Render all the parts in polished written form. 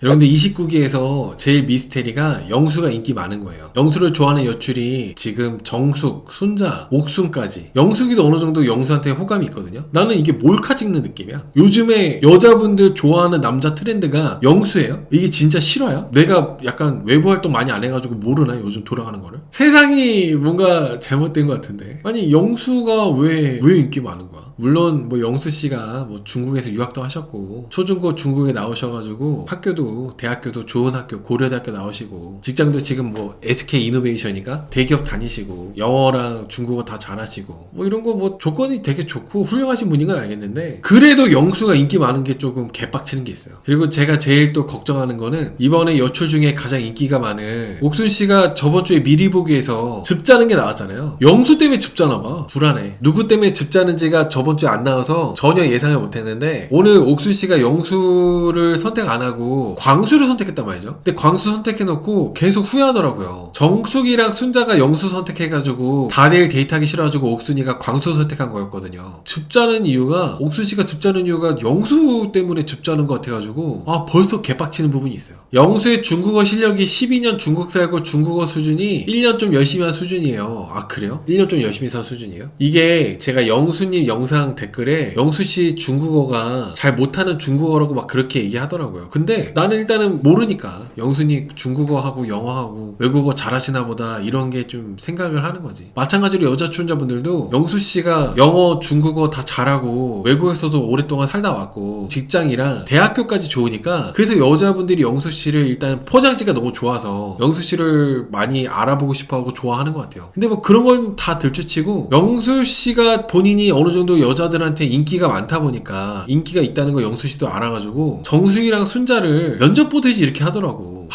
여러분들 29기에서 제일 미스테리가 영수가 인기 많은 거예요. 영수를 좋아하는 여출이 지금 정숙, 순자, 옥순까지. 영숙이도 어느 정도 영수한테 호감이 있거든요. 나는 이게 몰카 찍는 느낌이야. 요즘에 여자분들 좋아하는 남자 트렌드가 영수예요? 이게 진짜 실화야? 내가 약간 외부 활동 많이 안 해가지고 모르나 요즘 돌아가는 거를? 세상이 뭔가 잘못된 것 같은데. 아니 영수가 왜 인기 많은 거야? 물론 뭐 영수씨가 뭐 중국에서 유학도 하셨고 초중고 중국에 나오셔가지고 학교도 대학교도 좋은 학교 고려대학교 나오시고 직장도 지금 뭐 SK 이노베이션이가 대기업 다니시고 영어랑 중국어 다 잘하시고 뭐 이런 거 뭐 조건이 되게 좋고 훌륭하신 분인 건 알겠는데 그래도 영수가 인기 많은 게 조금 개빡치는 게 있어요. 그리고 제가 제일 또 걱정하는 거는 이번에 여출 중에 가장 인기가 많은 옥순씨가 저번 주에 미리 보기에서 즙 짜는 게 나왔잖아요. 영수 때문에 즙 짜나 봐. 불안해. 누구 때문에 즙 짜는지가 저번 주에 안 나와서 전혀 예상을 못했는데 오늘 옥순씨가 영수를 선택 안 하고 광수를 선택했단 말이죠. 근데 광수 선택해놓고 계속 후회하더라고요. 정숙이랑 순자가 영수 선택해가지고 다들 데이트하기 싫어가지고 옥순이가 광수 선택한 거였거든요. 즙 짜는 이유가 옥순씨가 즙 짜는 이유가 영수 때문에 즙 짜는 것 같아가지고 벌써 개빡치는 부분이 있어요. 영수의 중국어 실력이 12년 중국 살고 중국어 수준이 1년 좀 열심히 한 수준이에요. 아 그래요? 1년 좀 열심히 산 수준이에요? 이게 제가 영수님 영상 댓글에 영수씨 중국어가 잘 못하는 중국어라고 막 그렇게 얘기하더라고요. 근데 나는 일단은 모르니까 영수님 중국어하고 영어하고 외국어 잘하시나 보다 이런 게 좀 생각을 하는 거지. 마찬가지로 여자 출연자분들도 영수씨가 영어 중국어 다 잘하고 외국에서도 오랫동안 살다 왔고 직장이랑 대학교까지 좋으니까 그래서 여자분들이 영수씨를 일단 포장지가 너무 좋아서 영수씨를 많이 알아보고 싶어하고 좋아하는 것 같아요. 근데 뭐 그런 건 다 들추치고 영수씨가 본인이 어느 정도 여자들한테 인기가 많다 보니까 인기가 있다는 거 영수씨도 알아가지고 정숙이랑 순자를 면접 보듯이 이렇게 하더라고.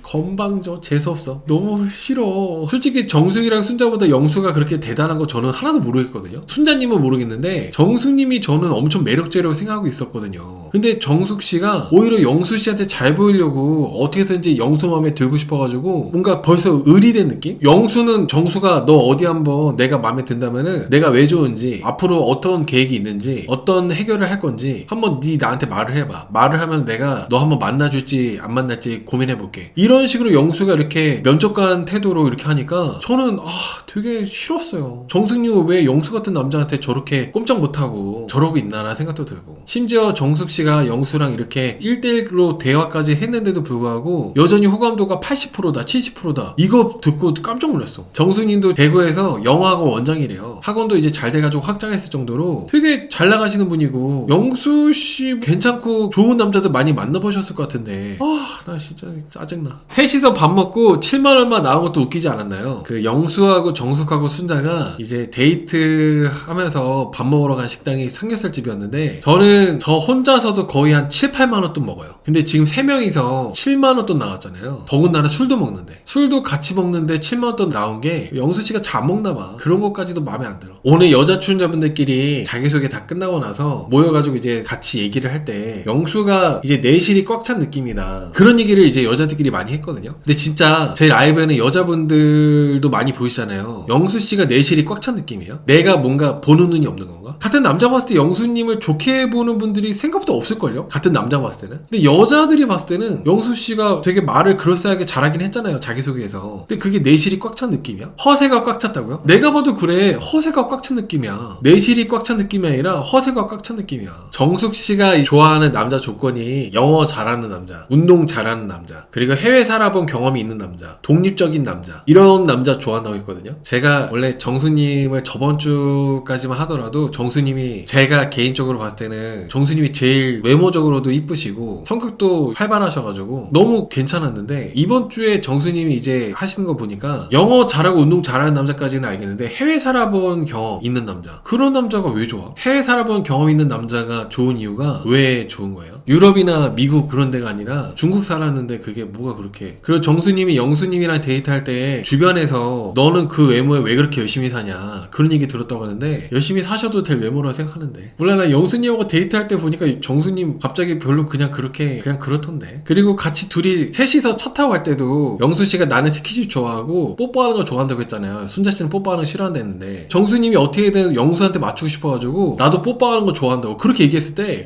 건방져 재수없어 너무 싫어. 솔직히 정숙이랑 순자보다 영수가 그렇게 대단한 거 저는 하나도 모르겠거든요. 순자님은 모르겠는데 정숙님이 저는 엄청 매력적이라고 생각하고 있었거든요. 근데 정숙씨가 오히려 영수씨한테 잘 보이려고 어떻게 해서든지 영수 마음에 들고 싶어가지고 뭔가 벌써 의리된 느낌? 영수는 정수가 너 어디 한번 내가 마음에 든다면은 내가 왜 좋은지 앞으로 어떤 계획이 있는지 어떤 해결을 할 건지 한번 네 나한테 말을 해봐. 말을 하면 내가 너 한번 만나줄지 안 만날지 고민해볼게. 이런 식으로 영수가 이렇게 면접관 태도로 이렇게 하니까 저는 되게 싫었어요. 정숙님은 왜 영수 같은 남자한테 저렇게 꼼짝 못하고 저러고 있나라는 생각도 들고 심지어 정숙씨가 영수랑 이렇게 1대1로 대화까지 했는데도 불구하고 여전히 호감도가 80%다 70%다 이거 듣고 깜짝 놀랐어. 정숙님도 대구에서 영어학원 원장이래요. 학원도 이제 잘 돼가지고 확장했을 정도로 되게 잘 나가시는 분이고 영수씨 괜찮고 좋은 남자들 많이 만나보셨을 것 같은데 나 진짜 짜증나. 셋이서 밥 먹고 7만원만 나온 것도 웃기지 않았나요? 그 영수하고 정숙하고 순자가 이제 데이트 하면서 밥 먹으러 간 식당이 삼겹살집이었는데 저는 저 혼자서도 거의 한 7, 8만원 돈 먹어요. 근데 지금 3명이서 7만원 돈 나왔잖아요. 더군다나 술도 먹는데 술도 같이 먹는데 7만원 돈 나온 게 영수씨가 잘 먹나봐. 그런 것까지도 마음에 안 들어. 오늘 여자 출연자분들끼리 자기소개 다 끝나고 나서 모여가지고 이제 같이 얘기를 할 때 영수가 이제 내실이 꽉 찬 느낌이다 그런 얘기를 이제 여자들끼리 많이 했거든요. 근데 진짜 제 라이브에는 여자분들도 많이 보이시잖아요. 영수씨가 내실이 꽉 찬 느낌이에요. 내가 뭔가 보는 눈이 없는 건가? 같은 남자 봤을 때 영수님을 좋게 보는 분들이 생각보다 없을걸요? 같은 남자 봤을 때는. 근데 여자들이 봤을 때는 영수씨가 되게 말을 그럴싸하게 잘하긴 했잖아요. 자기소개에서. 근데 그게 내실이 꽉 찬 느낌이야? 허세가 꽉 찼다고요? 내가 봐도 그래. 허세가 꽉 찬 느낌이야. 내실이 꽉 찬 느낌이 아니라 허세가 꽉 찬 느낌이야. 정숙씨가 좋아하는 남자 조건이 영어 잘하는 남자, 운동 잘하는 남자, 그리고 해외 살아본 경험이 있는 남자, 독립적인 남자, 이런 남자 좋아한다고 했거든요. 제가 원래 정수님을 저번 주까지만 하더라도 정수님이 제가 개인적으로 봤을 때는 정수님이 제일 외모적으로도 이쁘시고 성격도 활발하셔가지고 너무 괜찮았는데 이번 주에 정수님이 이제 하시는 거 보니까 영어 잘하고 운동 잘하는 남자까지는 알겠는데 해외 살아본 경험 있는 남자, 그런 남자가 왜 좋아? 해외 살아본 경험 있는 남자가 좋은 이유가 왜 좋은 거예요? 유럽이나 미국 그런 데가 아니라 중국 살았는데 그게 뭐가 그렇게. 그리고 정수님이 영수님이랑 데이트할 때 주변에서 너는 그 외모에 왜 그렇게 열심히 사냐 그런 얘기 들었다고 하는데 열심히 사셔도 될 외모라 생각하는데. 몰라, 나 영수님하고 데이트할 때 보니까 정수님 갑자기 별로 그냥 그렇던데. 그리고 같이 둘이 셋이서 차 타고 갈 때도 영수씨가 나는 스킨십 좋아하고 뽀뽀하는 거 좋아한다고 했잖아요. 순자씨는 뽀뽀하는 거 싫어한다 했는데 정수님이 어떻게든 영수한테 맞추고 싶어가지고 나도 뽀뽀하는 거 좋아한다고 그렇게 얘기했을 때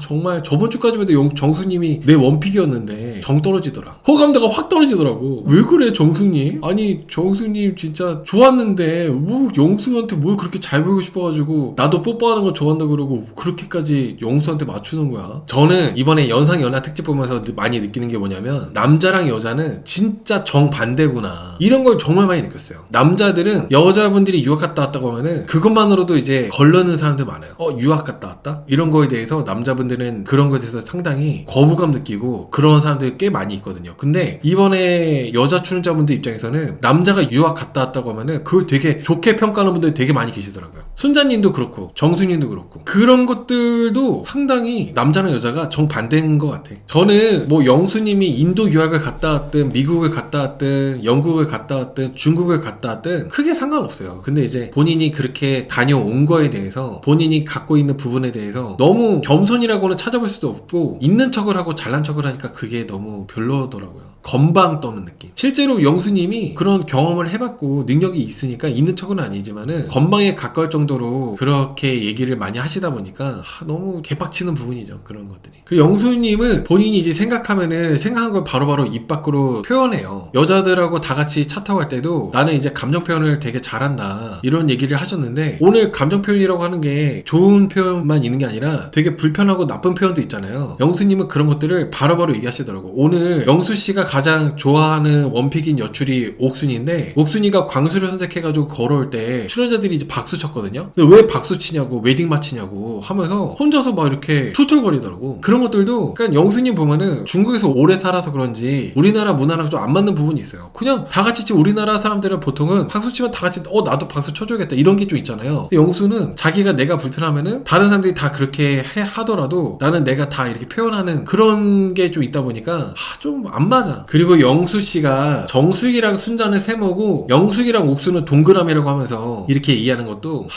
정말 저번 주까지만 해도 정수님이 내 원픽이었는데 정 떨어지더라. 호감도가 확 떨어지더라고. 왜 그래 정수님? 아니 정수님 진짜 좋았는데 뭐 영수한테 뭘 그렇게 잘 보이고 싶어가지고 나도 뽀뽀하는 거 좋아한다 그러고 그렇게까지 영수한테 맞추는 거야. 저는 이번에 연상연하 특집 보면서 많이 느끼는 게 뭐냐면 남자랑 여자는 진짜 정반대구나 이런 걸 정말 많이 느꼈어요. 남자들은 여자분들이 유학 갔다 왔다고 하면은 그것만으로도 이제 걸르는 사람들 많아요. 유학 갔다 왔다? 이런 거에 대해서 남자분들은 그런 거에 대해서 상당히 거부감 느끼고 그런 사람들이 꽤 많이 있거든요. 근데 이번에 여자 출연자분들 입장에서는 남자가 유학 갔다 왔다고 하면은 그걸 되게 좋게 평가하는 분들이 되게 많이 계시더라고요. 순자님도 그렇고 정수님도 그렇고 그런 것들도 상당히 남자랑 여자가 정반대인 것 같아. 저는 뭐 영수님이 인도 유학을 갔다 왔든 미국을 갔다 왔든 영국을 갔다 왔든 중국을 갔다 왔든 크게 상관없어요. 근데 이제 본인이 그렇게 다녀온 거에 대해서 본인이 갖고 있는 부분에 대해서 너무 겸손이라고는 찾아볼 수도 없고 있는 척을 하고 잘난 척을 하니까 그게 너무 별로더라고요. 건방 떠는 느낌. 실제로 영수님이 그런 경험을 해봤고 능력이 있으니까 있는 척은 아니지만은 건방에 가까울 정도로 그렇게 얘기를 많이 하시다 보니까 너무 개빡치는 부분이죠. 그런 것들이. 그리고 영수님은 본인이 이제 생각하면은 생각한 걸 바로바로 입 밖으로 표현해요. 여자들하고 다 같이 차 타고 갈 때도 나는 이제 감정 표현을 되게 잘한다 이런 얘기를 하셨는데 오늘 감정 표현이라고 하는 게 좋은 표현만 있는 게 아니라 되게 불편하고 나쁜 표현도 있잖아요. 영수님은 그런 것들을 바로바로 얘기하시더라고. 오늘 영수씨가 가장 좋아하는 원픽인 여출이 옥순이인데 옥순이가 광수를 선택해가지고 걸어올 때 출연자들이 이제 박수 쳤거든요. 근데 왜 박수 치냐고 웨딩 마치냐고 하면서 혼자서 막 이렇게 툴툴거리더라고. 그런 것들도 그러니까 영수님 보면은 중국에서 오래 살아서 그런지 우리나라 문화랑 좀 안 맞는 부분이 있어요. 그냥 다 같이 우리나라 사람들은 보통은 박수 치면 다 같이 나도 박수 쳐줘야겠다 이런 게 좀 있잖아요. 근데 영수는 자기가 내가 불편하면은 다른 사람들이 다 그렇게 하더라도 나는 내가 다 이렇게 표현하는 그런 게 좀 있다 보니까 좀 안 맞아. 그리고 영수씨가 정수기랑 순자는 세모고 영숙이랑 옥수는 동그라미라고 하면서 이렇게 얘기하는 것도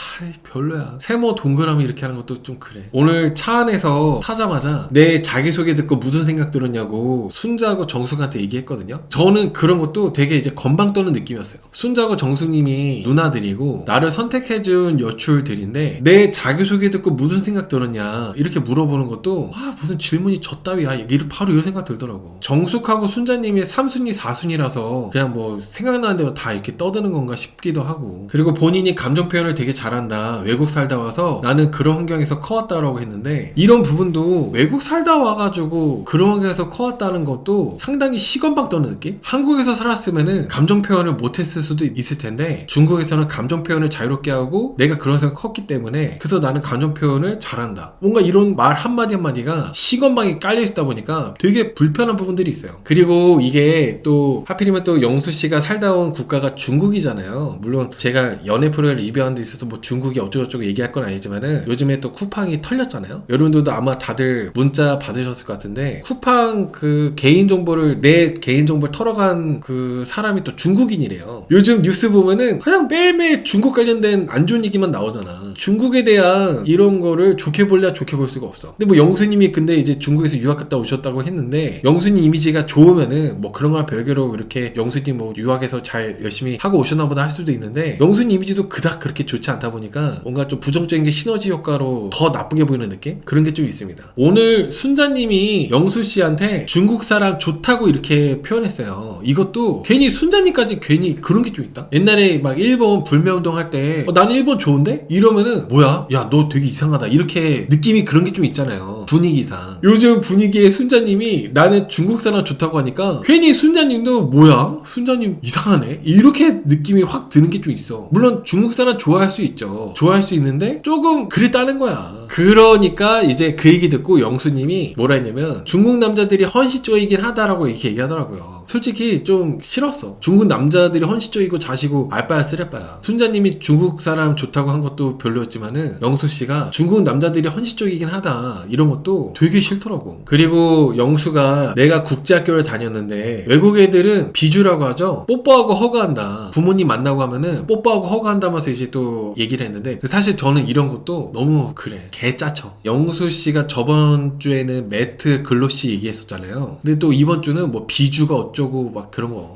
별로야. 세모 동그라미 이렇게 하는 것도 좀 그래. 오늘 차 안에서 타자마자 내 자기소개 듣고 무슨 생각 들었냐고 순자하고 정숙한테 얘기했거든요. 저는 그런 것도 되게 이제 건방 떠는 느낌이었어요. 순자하고 정숙님이 누나들이고 나를 선택해준 여출들인데 내 자기소개 듣고 무슨 생각 들었냐 이렇게 물어보는 것도 무슨 질문이 저 따위야 바로 이런 생각 들더라고. 정숙하고 순자님이 3순위 4순위라서 그냥 뭐 생각나는 대로 다 이렇게 떠드는 건가 싶기도 하고. 그리고 본인이 감정 표현을 되게 잘한다, 외국 살다 와서 나는 그런 환경에서 커왔다라고 했는데 이런 부분도 외국 살다 와가지고 그런 환경에서 커왔다는 것도 상당히 시건방 떠는 느낌? 한국에서 살았으면은 감정 표현을 못했을 수도 있을 텐데 중국에서는 감정 표현을 자유롭게 하고 내가 그런 생각 컸기 때문에 그래서 나는 감정 표현을 잘한다. 뭔가 이런 말 한마디 한마디가 시건방이 깔려있다 보니까 되게 불편한 부분들이 있어요. 그리고 이게 또 하필이면 또 영수씨가 살다 온 국가가 중국이잖아요. 물론 제가 연애 프로를 리뷰하는 데 있어서 뭐 중국이 어쩌고저쩌고 얘기할 건 아니지만은 요즘에 또 쿠팡이 털렸잖아요. 여러분들도 아마 다들 문자 받으셨을 것 같은데 쿠팡 그 개인정보를 내 개인정보를 털어간 그 사람이 또 중국인이래요. 요즘 뉴스 보면은 그냥 매일매일 중국 관련된 안 좋은 얘기만 나오잖아. 중국에 대한 이런 거를 좋게 볼래 좋게 볼 수가 없어. 근데 뭐 영수님이 근데 이제 중국에서 유학 갔다 오셨다고 했는데 영수님 이미지가 좋으면은 뭐 그런 거랑 별개로 이렇게 영수님 뭐 유학에서 잘 열심히 하고 오셨나 보다 할 수도 있는데 영수님 이미지도 그닥 그렇게 좋지 않다 보니까 뭔가 좀 부정적인 게 시너지 효과로 더 나쁘게 보이는 느낌? 그런 게 좀 있습니다. 오늘 순자님이 영수씨한테 중국 사람 좋다고 이렇게 표현했어요. 이것도 괜히 순자님까지 괜히 그런 게 좀 있다? 옛날에 막 일본 불매운동 할 때 나는 일본 좋은데? 이러면은 뭐야? 야 너 되게 이상하다 이렇게 느낌이 그런 게 좀 있잖아요. 분위기상. 요즘 분위기에 순자님이 나는 중국 사람 좋다고 하니까 괜히 순자님도 뭐야? 순자님 이상하네? 이렇게 느낌이 확 드는 게 좀 있어. 물론 중국 사람 좋아할 수 있죠. 좋아할 수 있는데 조금 그랬다는 거야. 그러니까 이제 그 얘기 듣고 영수님이 뭐라 했냐면 중국 남자들이 헌시적이긴 하다라고 이렇게 얘기하더라고요. 솔직히 좀 싫었어. 중국 남자들이 헌시적이고 자시고 알바야 쓰레빠야. 순자님이 중국 사람 좋다고 한 것도 별로였지만은 영수씨가 중국 남자들이 헌시적이긴 하다 이런 것도 되게 싫더라고. 그리고 영수가 내가 국제학교를 다녔는데 외국 애들은 비주라고 하죠. 뽀뽀하고 허가한다. 부모님 만나고 하면은 뽀뽀하고 허가한다면서 이제 또 얘기를 했는데 사실 저는 이런 것도 너무 그래. 개짜쳐. 영수씨가 저번 주에는 매트 글로시 얘기했었잖아요. 근데 또 이번 주는 뭐 비주가 어쩌고 막 그런 거.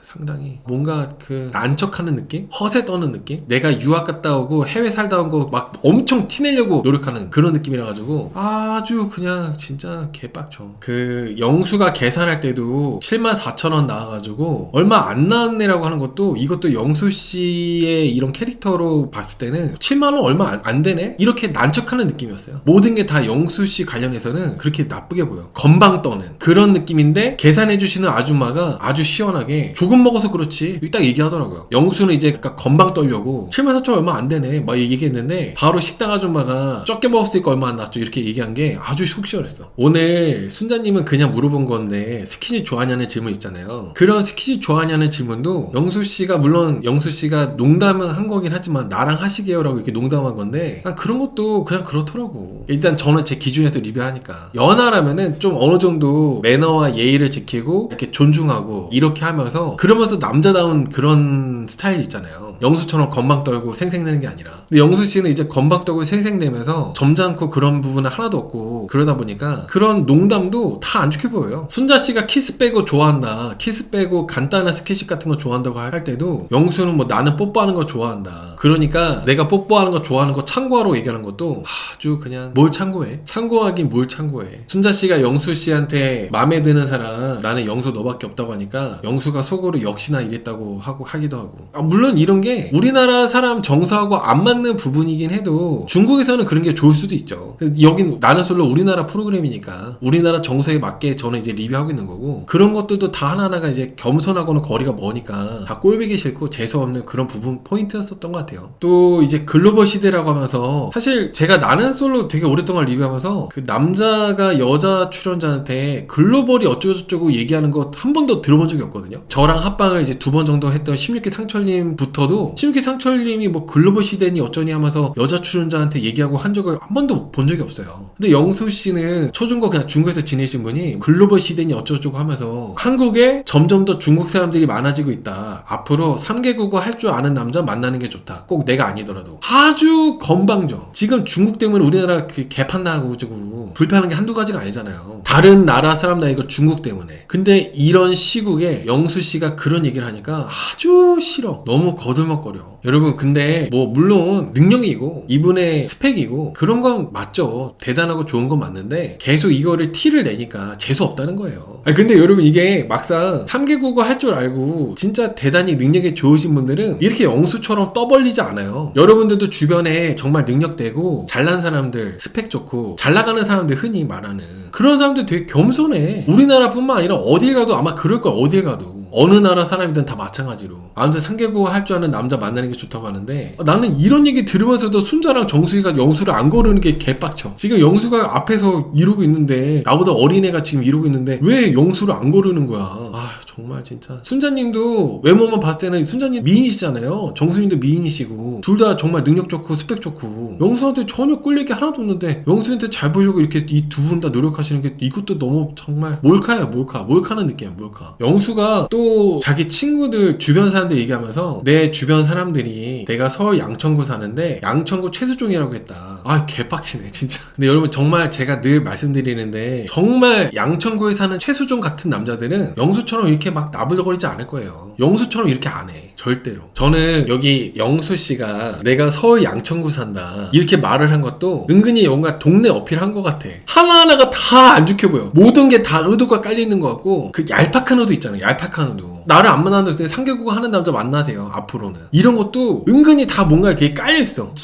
상당히 뭔가 그 난척하는 느낌? 허세 떠는 느낌? 내가 유학 갔다 오고 해외 살다 온 거 막 엄청 티내려고 노력하는 그런 느낌이라 가지고 아주 그냥 진짜 개빡쳐. 그 영수가 계산할 때도 74,000원 나와가지고 얼마 안 나왔네라고 하는 것도 이것도 영수씨의 이런 캐릭터로 봤을 때는 7만원 얼마 안 되네? 이렇게 난척하는 느낌이었어요. 모든 게 다 영수씨 관련해서는 그렇게 나쁘게 보여. 건방 떠는 그런 느낌인데 계산해주시는 아줌마가 아주 시원하게 조금 먹어서 그렇지 딱 얘기하더라고요. 영수는 이제 약간 건방 떨려고 74,000원 얼마 안 되네 막 얘기했는데 바로 식당 아줌마가 적게 먹었으니까 얼마 안 나왔죠 이렇게 얘기한 게 아주 속 시원했어. 오늘 순자님은 그냥 물어본 건데 스키십 좋아하냐는 질문 있잖아요. 그런 스키십 좋아하냐는 질문도 영수씨가 물론 영수씨가 농담은 한 거긴 하지만 나랑 하시게요 라고 이렇게 농담한 건데 그런 것도 그냥 그렇더라고. 일단 저는 제 기준에서 리뷰하니까 연하라면은 좀 어느 정도 매너와 예의를 지키고 이렇게 존중하고 이렇게 하면서 그러면서 남자다운 그런 스타일 있잖아요. 영수처럼 건방 떨고 생색내는 게 아니라. 근데 영수씨는 이제 건방 떨고 생색내면서 점잖고 그런 부분은 하나도 없고 그러다 보니까 그런 농담도 다 안 좋게 보여요. 순자씨가 키스 빼고 좋아한다, 키스 빼고 간단한 스킨십 같은 거 좋아한다고 할 때도 영수는 뭐 나는 뽀뽀하는 거 좋아한다, 그러니까 내가 뽀뽀하는 거 좋아하는 거 참고하라고 얘기하는 것도 아주 그냥 뭘 참고해? 참고하긴 뭘 참고해. 순자씨가 영수씨한테 마음에 드는 사람 나는 영수 너밖에 없다고 하니까 영수가 속으로 역시나 이랬다고 하기도 하고. 물론 이런 게 우리나라 사람 정서하고 안 맞는 부분이긴 해도 중국에서는 그런 게 좋을 수도 있죠. 여긴 나는 솔로 우리나라 프로그램이니까 우리나라 정서에 맞게 저는 이제 리뷰하고 있는 거고, 그런 것들도 다 하나하나가 이제 겸손하고는 거리가 머니까 다 꼴보기 싫고 재수없는 그런 부분 포인트였었던 것 같아요. 또 이제 글로벌 시대라고 하면서 사실 제가 나는 솔로 되게 오랫동안 리뷰하면서 그 남자가 여자 출연자한테 글로벌이 어쩌고저쩌고 얘기하는 거 한 번도 들어본 적이 없거든요. 저랑 합방을 이제 2번 정도 했던 16기 상철님부터도 16기 상철님이 뭐 글로벌 시대니 어쩌니 하면서 여자 출연자한테 얘기하고 한 적을 한 번도 본 적이 없어요. 근데 영수씨는 초중고 그냥 중국에서 지내신 분이 글로벌 시대니 어쩌고저쩌고 하면서 한국에 점점 더 중국 사람들이 많아지고 있다, 앞으로 3개 국어 할 줄 아는 남자 만나는 게 좋다, 꼭 내가 아니더라도. 아주 건방져. 지금 중국 때문에 우리나라 그 개판 나고 저고 불편한 게 한두 가지가 아니잖아요. 다른 나라 사람 다 이거 중국 때문에. 근데 이런 시국에 영수씨가 그런 얘기를 하니까 아주 싫어. 너무 거들먹거려. 여러분 근데 뭐 물론 능력이고 이분의 스펙이고 그런 건 맞죠. 대단하고 좋은 건 맞는데 계속 이거를 티를 내니까 재수 없다는 거예요. 근데 여러분 이게 막상 3개 국어 할 줄 알고 진짜 대단히 능력이 좋으신 분들은 이렇게 영수처럼 떠벌리지 않아요. 여러분들도 주변에 정말 능력되고 잘난 사람들, 스펙 좋고 잘 나가는 사람들, 흔히 말하는 그런 사람들 되게 겸손해. 우리나라뿐만 아니라 어딜 가도 아마 그럴 거야. 어딜 가도 어느 나라 사람이든 다 마찬가지로. 아무튼 3개 국어 할 줄 아는 남자 만나는 게 좋다고 하는데 나는 이런 얘기 들으면서도 순자랑 정수희가 영수를 안 거르는 게 개빡쳐. 지금 영수가 앞에서 이러고 있는데, 나보다 어린애가 지금 이러고 있는데 왜 영수를 안 거르는 거야. 정말 진짜. 순자님도 외모만 봤을 때는 순자님 미인이시잖아요. 정수님도 미인이시고 둘 다 정말 능력 좋고 스펙 좋고 영수한테 전혀 꿀 얘기 하나도 없는데 영수한테 잘 보려고 이렇게 이 두 분 다 노력하시는 게 이것도 너무 정말 몰카야. 몰카는 느낌이야. 몰카. 영수가 또 자기 친구들 주변 사람들 얘기하면서 내 주변 사람들이 내가 서울 양천구 사는데 양천구 최수종이라고 했다. 개빡치네 진짜. 근데 여러분 정말 제가 늘 말씀드리는데 정말 양천구에 사는 최수종 같은 남자들은 영수처럼 이렇게 막 나불거리지 않을 거예요. 영수처럼 이렇게 안 해. 절대로. 저는 여기 영수씨가 내가 서울 양천구 산다 이렇게 말을 한 것도 은근히 뭔가 동네 어필한 것 같아. 하나하나가 다 안 좋게 보여. 모든 게 다 의도가 깔리는 것 같고, 그 얄팍한 의도 있잖아요. 얄팍한 의도. 나를 안 만나는데 3개 국어 하는 남자 만나세요 앞으로는. 이런 것도 은근히 다 뭔가 이렇게 깔려있어.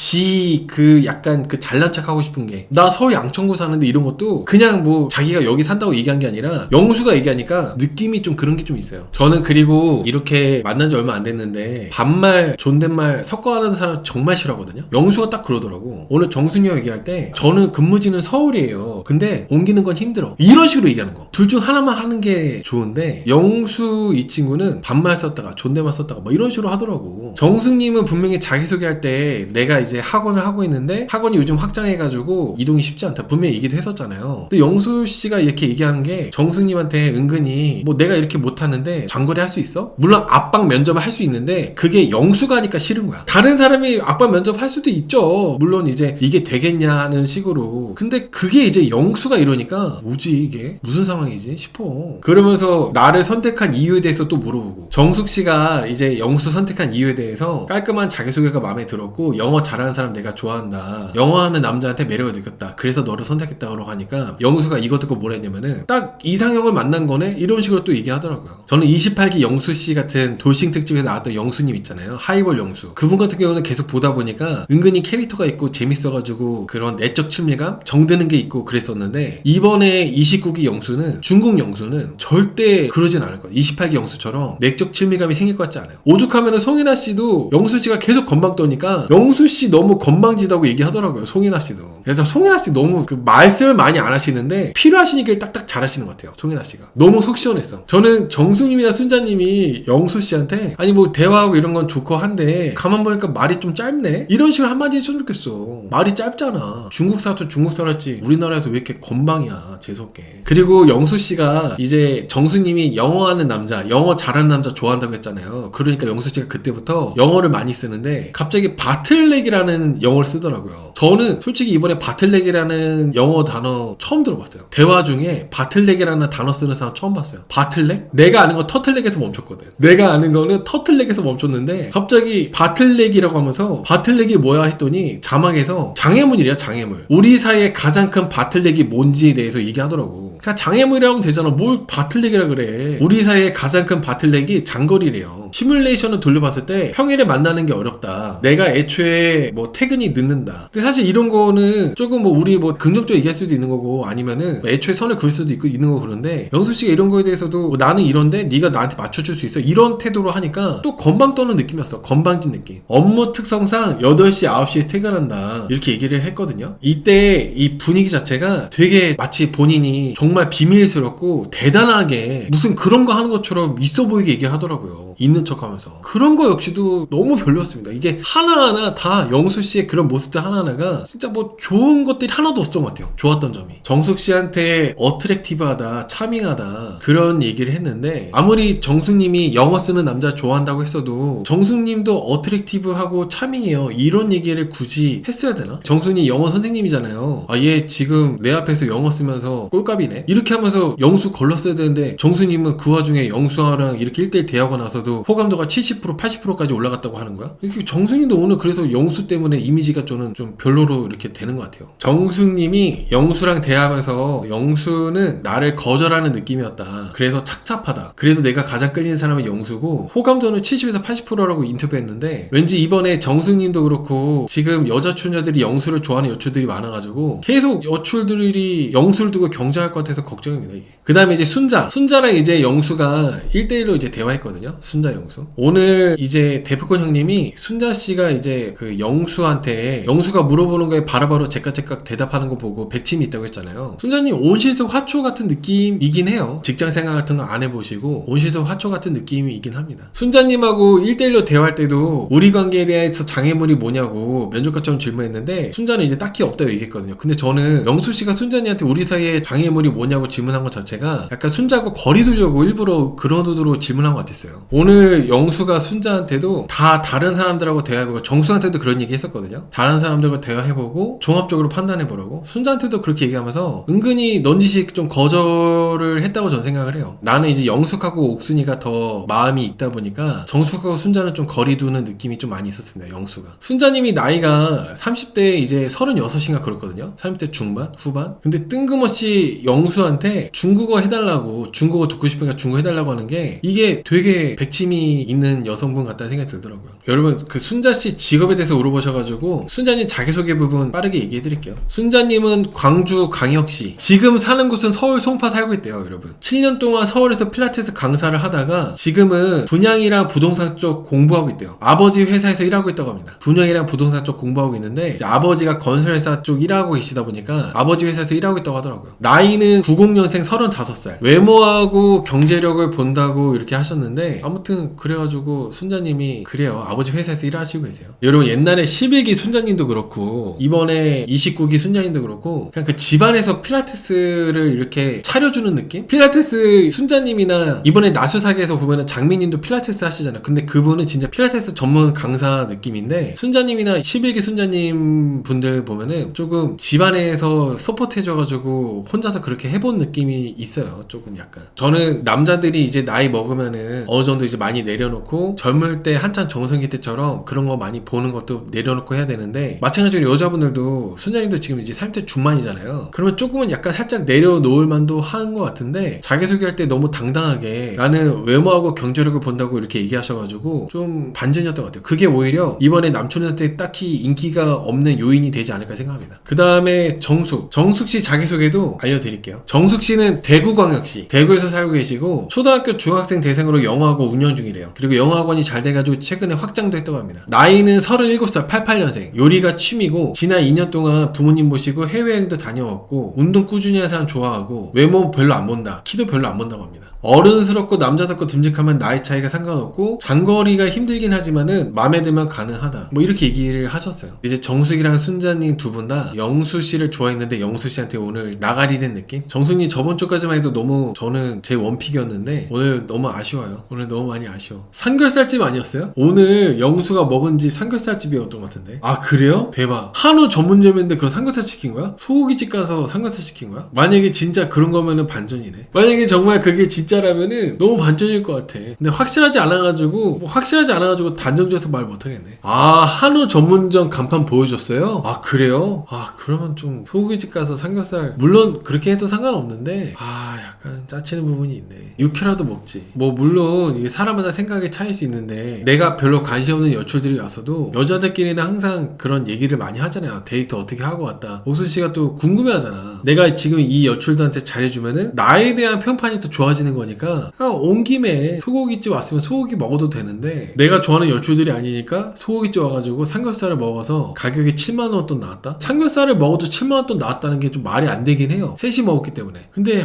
그 약간 그 잘난 척 하고 싶은 게, 나 서울 양천구 사는데 이런 것도 그냥 뭐 자기가 여기 산다고 얘기한 게 아니라 영수가 얘기하니까 느낌이 좀 그런 게 좀 있어요. 저는 그리고 이렇게 만난 지 얼마 안 됐는데 반말 존댓말 섞어하는 사람 정말 싫어하거든요. 영수가 딱 그러더라고. 오늘 정순이와 얘기할 때 저는 근무지는 서울이에요. 근데 옮기는 건 힘들어. 이런 식으로 얘기하는 거. 둘 중 하나만 하는 게 좋은데 영수 이 친구는 반말 썼다가 존댓말 썼다가 뭐 이런 식으로 하더라고. 정숙님은 분명히 자기소개할 때 내가 이제 학원을 하고 있는데 학원이 요즘 확장해가지고 이동이 쉽지 않다 분명히 얘기도 했었잖아요. 근데 영수 씨가 이렇게 얘기하는 게 정숙님한테 은근히 뭐 내가 이렇게 못하는데 장거리 할 수 있어? 물론 압박 면접을 할 수 있는데 그게 영수가 하니까 싫은 거야. 다른 사람이 압박 면접 할 수도 있죠. 물론 이제 이게 되겠냐는 식으로. 근데 그게 이제 영수가 이러니까 뭐지 이게? 무슨 상황이지? 싶어. 그러면서 나를 선택한 이유에 대해서 또 물어보고, 정숙 씨가 이제 영수 선택한 이유에 대해서 깔끔한 자기소개가 마음에 들었고 영어 잘하는 사람 내가 좋아한다. 영어 하는 남자한테 매력을 느꼈다. 그래서 너를 선택했다고 하니까 영수가 이거 듣고 뭐라 했냐면은 딱 이상형을 만난 거네? 이런 식으로 또 얘기하더라고요. 저는 28기 영수 씨 같은 돌싱 특집에서 나왔던 영수님 있잖아요. 하이볼 영수. 그분 같은 경우는 계속 보다 보니까 은근히 캐릭터가 있고 재밌어가지고 그런 내적 친밀감? 정드는 게 있고 그랬었는데 이번에 29기 영수는 중국 영수는 절대 그러진 않을 거예요. 28기 영수처럼 내적 친밀감이 생길 것 같지 않아요. 오죽하면은 송혜나 씨도 영수 씨가 계속 건방 떠니까 영수 씨 너무 건방지다고 얘기하더라고요. 송혜나 씨도. 그래서 송혜나 씨 너무 그 말씀을 많이 안 하시는데 필요하신 얘기를 딱딱 잘하시는 것 같아요. 송혜나 씨가. 너무 속 시원했어. 저는 정숙님이나 순자님이 영수 씨한테 아니 뭐 대화하고 이런 건 좋고 한데 가만 보니까 말이 좀 짧네? 이런 식으로 한마디 해줬으면 좋겠어. 말이 짧잖아. 중국 사람도 중국 살았지 우리나라에서 왜 이렇게 건방이야. 재수없게. 그리고 영수 씨가 이제 정수님이 영어 하는 남자, 영어 잘하는 남자 좋아한다고 했잖아요. 그러니까 영수 씨가 그때부터 영어를 많이 쓰는데 갑자기 바틀렉이라는 영어를 쓰더라고요. 저는 솔직히 이번에 바틀렉이라는 영어 단어 처음 들어봤어요. 대화 중에 바틀렉이라는 단어 쓰는 사람 처음 봤어요. 바틀렉? 내가 아는 건 터틀렉에서 멈췄거든. 내가 아는 거는 터틀렉에서 멈췄는데 갑자기 바틀렉이라고 하면서 바틀렉이 뭐야 했더니 자막에서 장애물이래요. 장애물. 우리 사이에 가장 큰 바틀렉이 뭔지에 대해서 얘기하더라고. 그냥 장애물이라면 되잖아. 뭘 바틀렉이라 그래. 우리 사이에 가장 큰 바틀렉이 장거리래요. 시뮬레이션을 돌려봤을 때 평일에 만나는 게 어렵다. 내가 애초에 뭐 퇴근이 늦는다. 근데 사실 이런 거는 조금 뭐 우리 뭐 긍정적으로 얘기할 수도 있는 거고 아니면은 뭐 애초에 선을 그을 수도 있고 있는 거 그런데 영수 씨가 이런 거에 대해서도 뭐 나는 이런데 네가 나한테 맞춰줄 수 있어. 이런 태도로 하니까 또 건방 떠는 느낌이었어. 건방진 느낌. 업무 특성상 8시, 9시에 퇴근한다. 이렇게 얘기를 했거든요. 이때 이 분위기 자체가 되게 마치 본인이 정말 비밀스럽고 대단하게 무슨 그런 거 하는 것처럼 있어 보이게 얘기하더라고요. 있는 척 하면서. 그런 거 역시도 너무 별로였습니다. 이게 하나하나 다 영수 씨의 그런 모습들 하나하나가 진짜 뭐 좋은 것들이 하나도 없었던 것 같아요. 좋았던 점이. 정숙 씨한테 어트랙티브하다, 차밍하다 그런 얘기를 했는데 아무리 정숙님이 영어 쓰는 남자 좋아한다고 했어도 정숙님도 어트랙티브하고 차밍해요. 이런 얘기를 굳이 했어야 되나? 정숙님 영어 선생님이잖아요. 아, 얘 지금 내 앞에서 영어 쓰면서 꼴값이네? 이렇게 하면서 영수 걸렀어야 되는데 정숙님은 그 와중에 영수랑 이렇게 1대1 대하고 나서도 호감도가 70% 80%까지 올라갔다고 하는 거야? 이렇게 정숙님도 오늘 그래서 영수 때문에 이미지가 저는 좀 별로로 이렇게 되는 것 같아요. 정숙님이 영수랑 대화하면서 영수는 나를 거절하는 느낌이었다. 그래서 착잡하다. 그래도 내가 가장 끌리는 사람은 영수고 호감도는 70에서 80%라고 인터뷰했는데 왠지 이번에 정숙님도 그렇고 지금 여자 출연자들이 영수를 좋아하는 여출들이 많아가지고 계속 여출들이 영수를 두고 경쟁할 것 같아서 걱정입니다. 이게. 그 다음에 이제 순자랑 이제 영수가 1대1로 이제 대화했거든요. 순자 영수. 오늘 이제 대표권 형님이 순자 씨가 이제 그 영수한테 영수가 물어보는 거에 바로바로 제깍제깍 대답하는 거 보고 백침이 있다고 했잖아요. 순자님 온실속 화초 같은 느낌이긴 해요. 직장 생활 같은 거 안 해보시고 온실속 화초 같은 느낌이긴 합니다. 순자님하고 1대1로 대화할 때도 우리 관계에 대해서 장애물이 뭐냐고 면접관처럼 질문했는데 순자는 이제 딱히 없다고 얘기했거든요. 근데 저는 영수 씨가 순자님한테 우리 사이에 장애물이 뭐냐고 질문한 것 자체가 약간 순자하고 거리 두려고 일부러 그런 의도로 질문한 것 같았어요. 오늘 영수가 순자한테도 다 다른 사람들하고 대화해보고 정수한테도 그런 얘기 했었거든요. 다른 사람들과 대화해보고 종합적으로 판단해보라고. 순자한테도 그렇게 얘기하면서 은근히 넌지식 좀 거절을 했다고 전 생각을 해요. 나는 이제 영숙하고 옥순이가 더 마음이 있다 보니까 정숙하고 순자는 좀 거리 두는 느낌이 좀 많이 있었습니다. 영수가. 순자님이 나이가 30대 이제 36인가 그렇거든요. 30대 중반? 후반? 근데 뜬금없이 영수한테 중국어 해달라고, 중국어 듣고 싶으니까 중국어 해달라고 하는 게 이게 되게 백치미 관심이 있는 여성분 같다는 생각이 들더라고요. 여러분 그 순자씨 직업에 대해서 물어보셔가지고 순자님 자기소개 부분 빠르게 얘기해드릴게요. 순자님은 광주 광역시, 지금 사는 곳은 서울 송파 살고 있대요. 여러분 7년 동안 서울에서 필라테스 강사를 하다가 지금은 분양이랑 부동산 쪽 공부하고 있대요. 아버지 회사에서 일하고 있다고 합니다. 분양이랑 부동산 쪽 공부하고 있는데 이제 아버지가 건설회사 쪽 일하고 계시다 보니까 아버지 회사에서 일하고 있다고 하더라고요. 나이는 90년생 35살. 외모하고 경제력을 본다고 이렇게 하셨는데 아무튼 그래가지고 순자님이 그래요. 아버지 회사에서 일하시고 계세요. 여러분 옛날에 11기 순자님도 그렇고 이번에 29기 순자님도 그렇고 그냥 그 집안에서 필라테스를 이렇게 차려주는 느낌? 필라테스 순자님이나 이번에 나수사계에서 보면은 장미님도 필라테스 하시잖아요. 근데 그분은 진짜 필라테스 전문 강사 느낌인데 순자님이나 11기 순자님 분들 보면은 조금 집안에서 서포트 해줘가지고 혼자서 그렇게 해본 느낌이 있어요. 조금 약간 저는 남자들이 이제 나이 먹으면은 어느 정도 이제 많이 내려놓고 젊을 때 한참 정성기 때처럼 그런 거 많이 보는 것도 내려놓고 해야 되는데 마찬가지로 여자분들도 순자님도 지금 이제 30대 중반이잖아요. 그러면 조금은 약간 살짝 내려놓을 만도 하는 것 같은데 자기소개할 때 너무 당당하게 나는 외모하고 경제력을 본다고 이렇게 얘기하셔가지고 좀 반전이었던 것 같아요. 그게 오히려 이번에 남촌한테 딱히 인기가 없는 요인이 되지 않을까 생각합니다. 그 다음에 정숙씨 자기소개도 알려드릴게요. 정숙씨는 대구광역시, 대구에서 살고 계시고 초등학교 중학생 대상으로 영어학원 운영 중이래요. 그리고 영어학원이 잘 돼가지고 최근에 확장도 했다고 합니다. 나이는 37살, 88년생. 요리가 취미고 지난 2년 동안 부모님 모시고 해외여행도 다녀왔고 운동 꾸준히 하는 사람 좋아하고 외모 별로 안 본다, 키도 별로 안 본다고 합니다. 어른스럽고 남자답고 듬직하면 나이 차이가 상관없고 장거리가 힘들긴 하지만은 마음에 들면 가능하다, 뭐 이렇게 얘기를 하셨어요. 이제 정숙이랑 순자님 두 분 다 영수씨를 좋아했는데 영수씨한테 오늘 나가리 된 느낌? 정숙님 저번 주까지만 해도 너무 저는 제 원픽이었는데 오늘 너무 아쉬워요. 오늘 너무 많이 아쉬워. 삼겹살집 아니었어요? 오늘 영수가 먹은 집 삼겹살집이었던 것 같은데. 아 그래요? 대박. 한우 전문점인데 그런 삼겹살 시킨 거야? 소고기집 가서 삼겹살 시킨 거야? 만약에 진짜 그런 거면은 반전이네. 만약에 정말 그게 진짜라면은 너무 반전일 것 같아. 근데 확실하지 않아가지고 단정지어서 말 못하겠네. 아 한우 전문점 간판 보여줬어요? 아 그래요? 아 그러면 좀 소고기집 가서 삼겹살 물론 그렇게 해도 상관없는데 아 약간 짜치는 부분이 있네. 육회라도 먹지. 뭐 물론 이게 사람마다 생각의 차이일 수 있는데 내가 별로 관심 없는 여출들이 와서도 여자들끼리는 항상 그런 얘기를 많이 하잖아요. 데이트 어떻게 하고 왔다. 옥순씨가 또 궁금해하잖아. 내가 지금 이 여출들한테 잘해주면은 나에 대한 평판이 또 좋아지는 거니까 온 김에 소고기집 왔으면 소고기 먹어도 되는데 내가 좋아하는 여출들이 아니니까 소고기집 와가지고 삼겹살을 먹어서 가격이 7만원 돈 나왔다? 삼겹살을 먹어도 7만원 돈 나왔다는 게 좀 말이 안 되긴 해요. 셋이 먹었기 때문에. 근데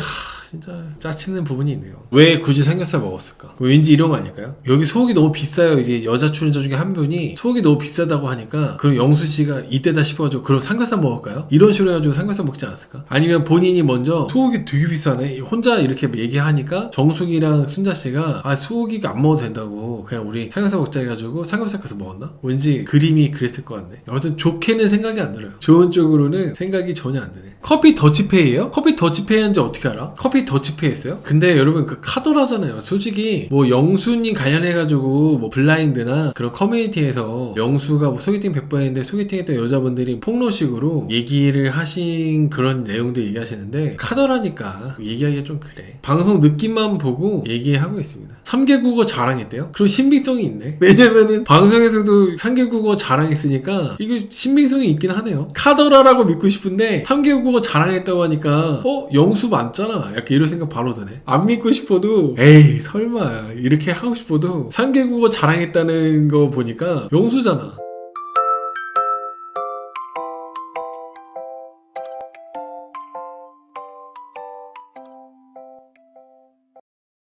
진짜 짜치는 부분이 있네요. 왜 굳이 삼겹살 먹었을까? 왠지 이런 거 아닐까요? 여기 소고기 너무 비싸요. 이제 여자 출연자 중에 한 분이 소고기 너무 비싸다고 하니까 그럼 영수씨가 이때다 싶어가지고 그럼 삼겹살 먹을까요? 이런 식으로 해가지고 삼겹살 먹지 않았을까? 아니면 본인이 먼저 소고기 되게 비싸네 혼자 이렇게 얘기하니까 정숙이랑 순자씨가 아 소고기가 안 먹어도 된다고 그냥 우리 삼겹살 먹자 해가지고 삼겹살 가서 먹었나? 왠지 그림이 그랬을 것 같네. 아무튼 좋게는 생각이 안 들어요. 좋은 쪽으로는 생각이 전혀 안 드네. 커피 더치페이예요? 커피 더치페이 한지 어떻게 알아? 커피 더치페이 했어요? 근데 여러분 그 카더라잖아요. 솔직히 뭐 영수님 관련해가지고 뭐 블라인드나 그런 커뮤니티에서 영수가 뭐 소개팅 100번 했는데 소개팅했던 여자분들이 폭로식으로 얘기를 하신 그런 내용들 얘기하시는데 카더라니까 얘기하기가 좀 그래. 방송 느낌만 보고 얘기하고 있습니다. 3개 국어 자랑했대요? 그럼 신빙성이 있네. 왜냐면은 방송에서도 3개 국어 자랑했으니까 이게 신빙성이 있긴 하네요. 카더라라고 믿고 싶은데 3개 국어 자랑했다고 하니까 영수 맞잖아. 약간 이런 생각 바로 드네. 안 믿고 싶어도 에이 설마 이렇게 하고 싶어도 3개 국어 자랑했다는 거 보니까 영수잖아.